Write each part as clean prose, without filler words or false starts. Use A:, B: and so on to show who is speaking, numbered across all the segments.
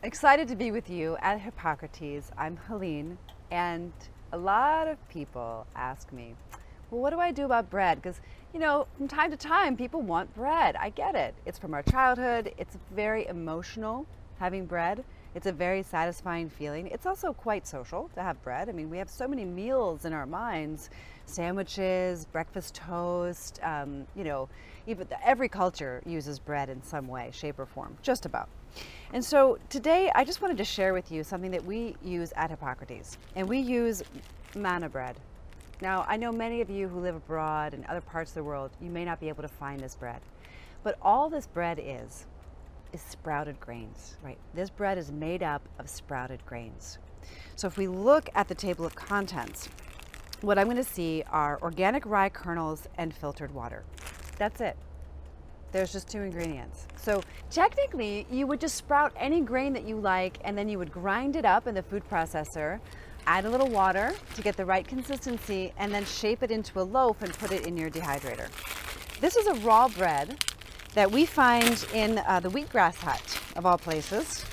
A: Excited to be with you at Hippocrates. I'm Helene, and a lot of people ask me, well, what do I do about bread? Because, from time to time, people want bread. I get it. It's from our childhood. It's very emotional having bread. It's a very satisfying feeling. It's also quite social to have bread. I mean, we have so many meals in our minds, sandwiches, breakfast toast, even every culture uses bread in some way, shape, or form, just about. And so today I just wanted to share with you something that we use at Hippocrates, and we use manna bread. Now, I know many of you who live abroad and other parts of the world, you may not be able to find this bread, but all this bread is sprouted grains, right? This bread is made up of sprouted grains. So if we look at the table of contents, what I'm going to see are organic rye kernels and filtered water. That's it. There's just two ingredients. So technically, you would just sprout any grain that you like, and then you would grind it up in the food processor, add a little water to get the right consistency, and then shape it into a loaf and put it in your dehydrator. This is a raw bread that we find in the wheatgrass hut, of all places.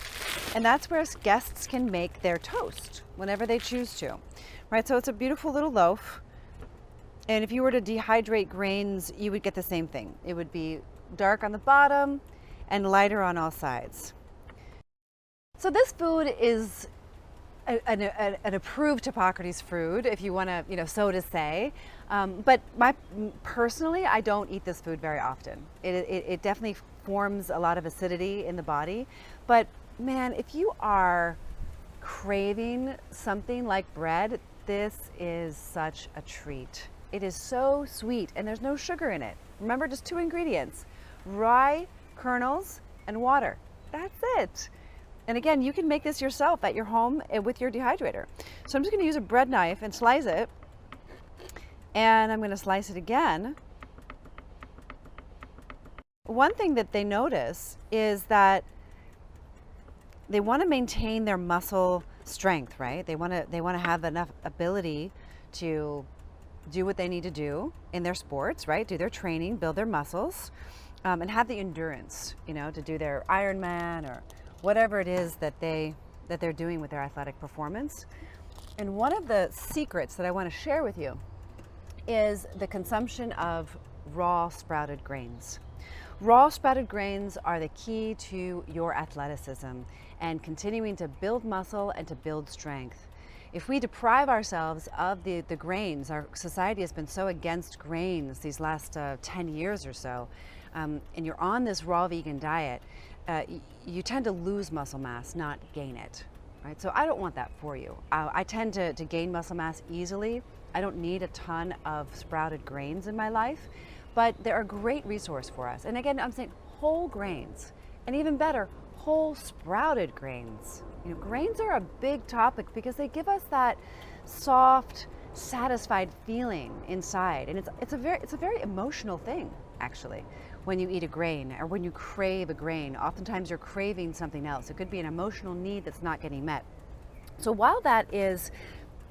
A: And that's where guests can make their toast whenever they choose to. Right, so it's a beautiful little loaf. And if you were to dehydrate grains, you would get the same thing. It would be dark on the bottom and lighter on all sides. So this food is an approved Hippocrates food, if you want to, so to say. But personally, I don't eat this food very often. It definitely forms a lot of acidity in the body. But man, if you are craving something like bread, this is such a treat. It is so sweet, and there's no sugar in it. Remember, just two ingredients: rye kernels and water. That's it. And again, you can make this yourself at your home with your dehydrator. So I'm just going to use a bread knife and slice it. And I'm going to slice it again. One thing that they notice is that they want to maintain their muscle strength, right? They want to have enough ability to do what they need to do in their sports, right? Do their training, build their muscles, and have the endurance, to do their Ironman or whatever it is that they're doing with their athletic performance. And one of the secrets that I want to share with you is the consumption of raw sprouted grains. Raw sprouted grains are the key to your athleticism and continuing to build muscle and to build strength. If we deprive ourselves of the grains, our society has been so against grains these last 10 years or so, and you're on this raw vegan diet, you tend to lose muscle mass, not gain it. Right? So I don't want that for you. I tend to gain muscle mass easily. I don't need a ton of sprouted grains in my life, but they're a great resource for us. And again, I'm saying whole grains, and even better, whole sprouted grains. Grains are a big topic because they give us that soft, satisfied feeling inside, and it's a very emotional thing, actually. When you eat a grain or when you crave a grain, oftentimes you're craving something else. It could be an emotional need that's not getting met. So while that is,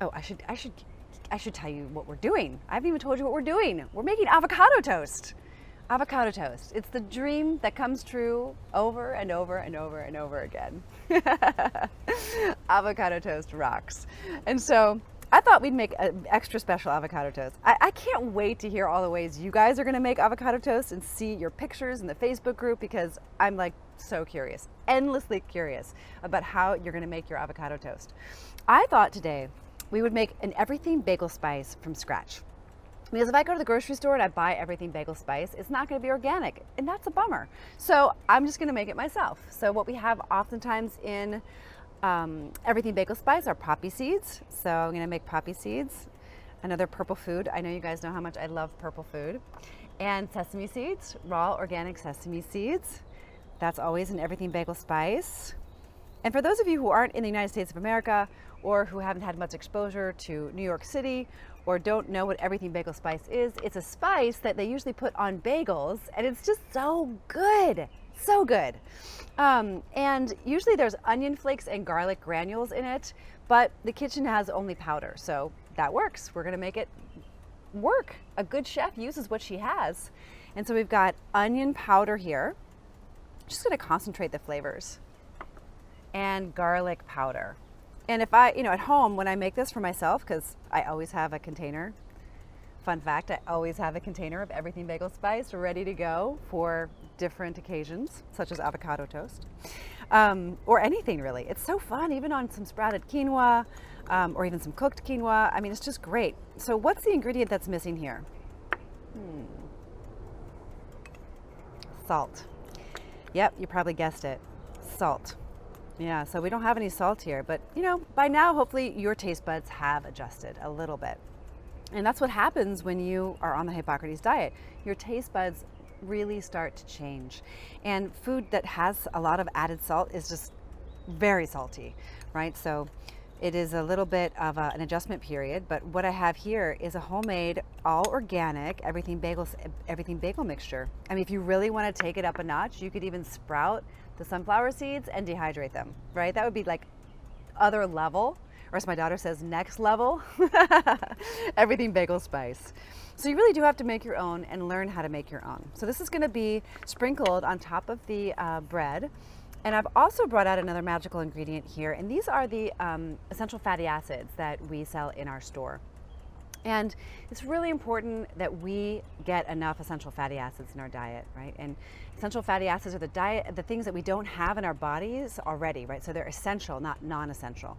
A: I should tell you what we're doing. I haven't even told you what we're doing. We're making avocado toast. Avocado toast. It's the dream that comes true over and over and over and over again. Avocado toast rocks. And so I thought we'd make an extra special avocado toast. I can't wait to hear all the ways you guys are going to make avocado toast and see your pictures in the Facebook group, because I'm so curious, endlessly curious about how you're going to make your avocado toast. I thought today we would make an everything bagel spice from scratch. Because if I go to the grocery store and I buy everything bagel spice, it's not going to be organic, and that's a bummer. So I'm just going to make it myself. So what we have oftentimes in everything bagel spice are poppy seeds. So I'm going to make poppy seeds, another purple food. I know you guys know how much I love purple food. And sesame seeds, raw organic sesame seeds. That's always in everything bagel spice. And for those of you who aren't in the United States of America, or who haven't had much exposure to New York City, or don't know what everything bagel spice is, it's a spice that they usually put on bagels, and it's just so good. So good. And usually there's onion flakes and garlic granules in it, but the kitchen has only powder, so that works. We're going to make it work. A good chef uses what she has. And so we've got onion powder here. Just going to concentrate the flavors. and garlic powder. And if I, at home when I make this for myself, because I always have a container, fun fact, I always have a container of everything bagel spice ready to go for different occasions, such as avocado toast, or anything really. It's so fun, even on some sprouted quinoa, or even some cooked quinoa. I mean, it's just great. So what's the ingredient that's missing here? Salt. Yep, you probably guessed it. Salt. Yeah, so we don't have any salt here, but by now, hopefully your taste buds have adjusted a little bit. And that's what happens when you are on the Hippocrates diet. Your taste buds really start to change. And food that has a lot of added salt is just very salty, right? So it is a little bit of an adjustment period, but what I have here is a homemade, all organic, everything bagel mixture. I mean, if you really want to take it up a notch, you could even sprout the sunflower seeds and dehydrate them, right? That would be like other level, or as my daughter says, next level, everything bagel spice. So you really do have to make your own and learn how to make your own. So this is going to be sprinkled on top of the bread. And I've also brought out another magical ingredient here, and these are the essential fatty acids that we sell in our store. And it's really important that we get enough essential fatty acids in our diet, right? And essential fatty acids are the things that we don't have in our bodies already, right? So they're essential, not non-essential.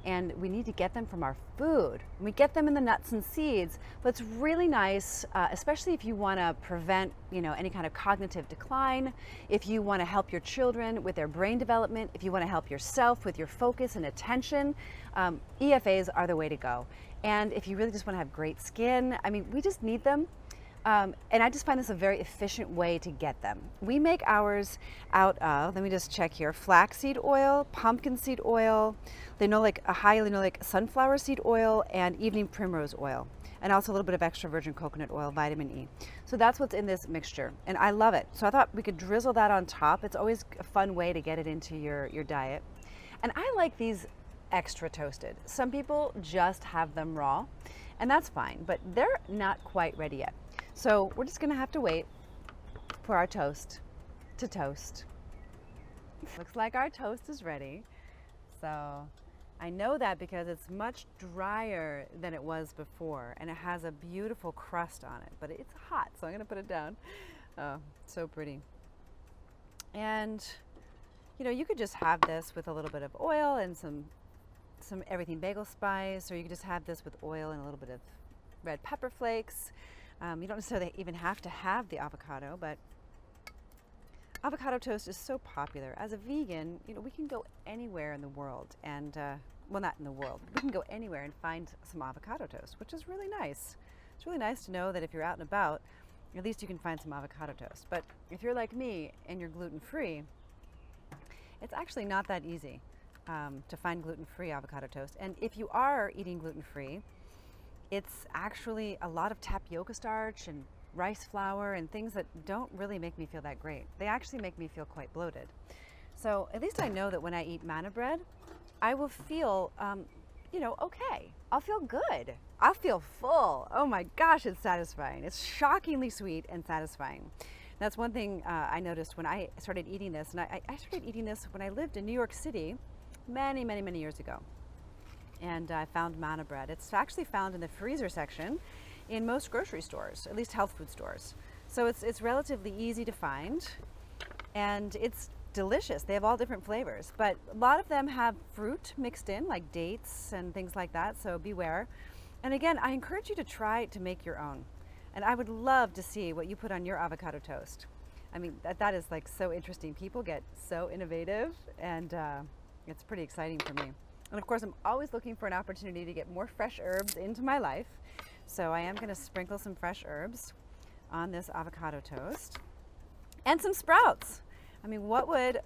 A: And we need to get them from our food. We get them in the nuts and seeds, but it's really nice, especially if you want to prevent, any kind of cognitive decline, if you want to help your children with their brain development, if you want to help yourself with your focus and attention, EFAs are the way to go. And if you really just want to have great skin, I mean, we just need them. And I just find this a very efficient way to get them. We make ours out of, let me just check here, flaxseed oil, pumpkin seed oil, high linoleic sunflower seed oil, and evening primrose oil, and also a little bit of extra virgin coconut oil, vitamin E. So that's what's in this mixture, and I love it. So I thought we could drizzle that on top. It's always a fun way to get it into your diet. And I like these extra toasted. Some people just have them raw, and that's fine, but they're not quite ready yet. So we're just gonna have to wait for our toast to toast. Looks like our toast is ready. So I know that because it's much drier than it was before, and it has a beautiful crust on it, but it's hot, so I'm gonna put it down. Oh, so pretty. And you could just have this with a little bit of oil and some everything bagel spice, or you could just have this with oil and a little bit of red pepper flakes. You don't necessarily even have to have the avocado, but avocado toast is so popular. As a vegan, we can go anywhere in the world, and well, not in the world, we can go anywhere and find some avocado toast, which is really nice. It's really nice to know that if you're out and about, at least you can find some avocado toast. But if you're like me and you're gluten-free, it's actually not that easy to find gluten-free avocado toast. And if you are eating gluten-free, it's actually a lot of tapioca starch and rice flour and things that don't really make me feel that great. They actually make me feel quite bloated. So at least I know that when I eat manna bread, I will feel, okay. I'll feel good. I'll feel full. Oh my gosh, it's satisfying. It's shockingly sweet and satisfying. That's one thing I noticed when I started eating this. And I started eating this when I lived in New York City many, many, many years ago. And I found manna bread. It's actually found in the freezer section in most grocery stores, at least health food stores. So it's relatively easy to find, and it's delicious. They have all different flavors, but a lot of them have fruit mixed in, like dates and things like that, so beware. And again, I encourage you to try to make your own. And I would love to see what you put on your avocado toast. I mean, that is like so interesting. People get so innovative, and it's pretty exciting for me. And of course, I'm always looking for an opportunity to get more fresh herbs into my life. So I am going to sprinkle some fresh herbs on this avocado toast and some sprouts. I mean, what would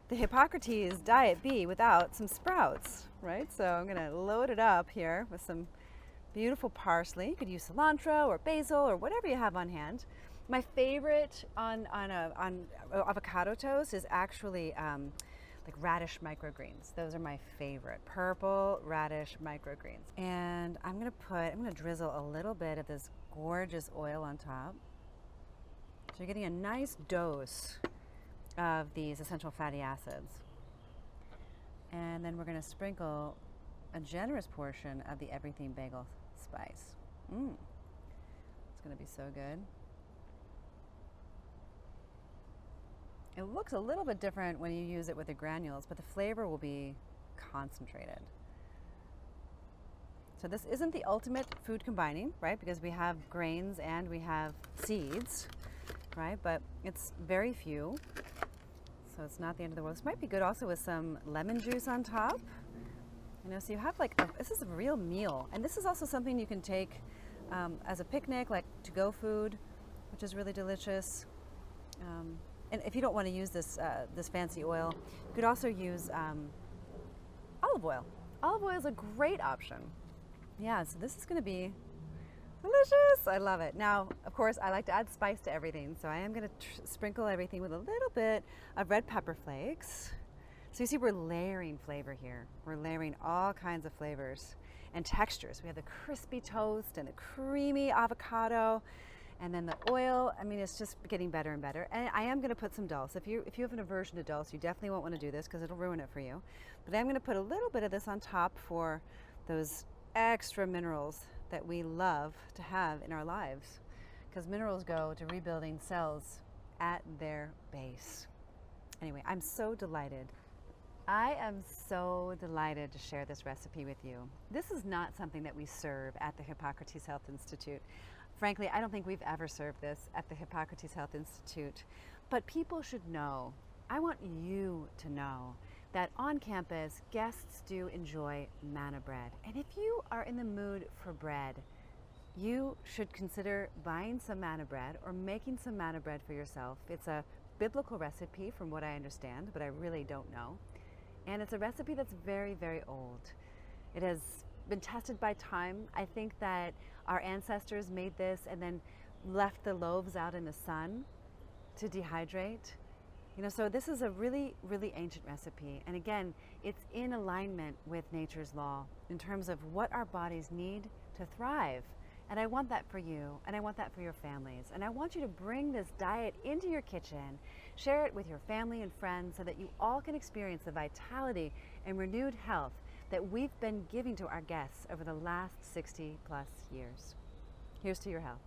A: the Hippocrates diet be without some sprouts, right? So I'm going to load it up here with some beautiful parsley. You could use cilantro or basil or whatever you have on hand. My favorite on avocado toast is actually like radish microgreens. Those are my favorite. Purple radish microgreens. And I'm gonna drizzle a little bit of this gorgeous oil on top. So you're getting a nice dose of these essential fatty acids. And then we're going to sprinkle a generous portion of the everything bagel spice. It's going to be so good. It looks a little bit different when you use it with the granules, but the flavor will be concentrated. So this isn't the ultimate food combining, right? Because we have grains and we have seeds, right? But it's very few, so it's not the end of the world. This might be good also with some lemon juice on top. You know, so you have this is a real meal. And this is also something you can take as a picnic, like to-go food, which is really delicious. And if you don't want to use this fancy oil, you could also use olive oil. Olive oil is a great option. Yeah, so this is going to be delicious. I love it. Now, of course, I like to add spice to everything, so I am going to sprinkle everything with a little bit of red pepper flakes. So you see we're layering flavor here. We're layering all kinds of flavors and textures. We have the crispy toast and the creamy avocado, and then the oil. I mean, it's just getting better and better. And I am going to put some dulse. If you have an aversion to dulse, you definitely won't want to do this because it'll ruin it for you. But I'm going to put a little bit of this on top for those extra minerals that we love to have in our lives, because minerals go to rebuilding cells at their base. Anyway, I'm so delighted. I am so delighted to share this recipe with you. This is not something that we serve at the Hippocrates Health Institute. Frankly, I don't think we've ever served this at the Hippocrates Health Institute, but people should know. I want you to know that on campus, guests do enjoy manna bread. And if you are in the mood for bread, you should consider buying some manna bread or making some manna bread for yourself. It's a biblical recipe from what I understand, but I really don't know. And it's a recipe that's very, very old. It has been tested by time. I think that our ancestors made this and then left the loaves out in the sun to dehydrate. You know, so this is a really, really ancient recipe. And again, it's in alignment with nature's law in terms of what our bodies need to thrive. And I want that for you, and I want that for your families. And I want you to bring this diet into your kitchen, share it with your family and friends so that you all can experience the vitality and renewed health that we've been giving to our guests over the last 60+ years. Here's to your health.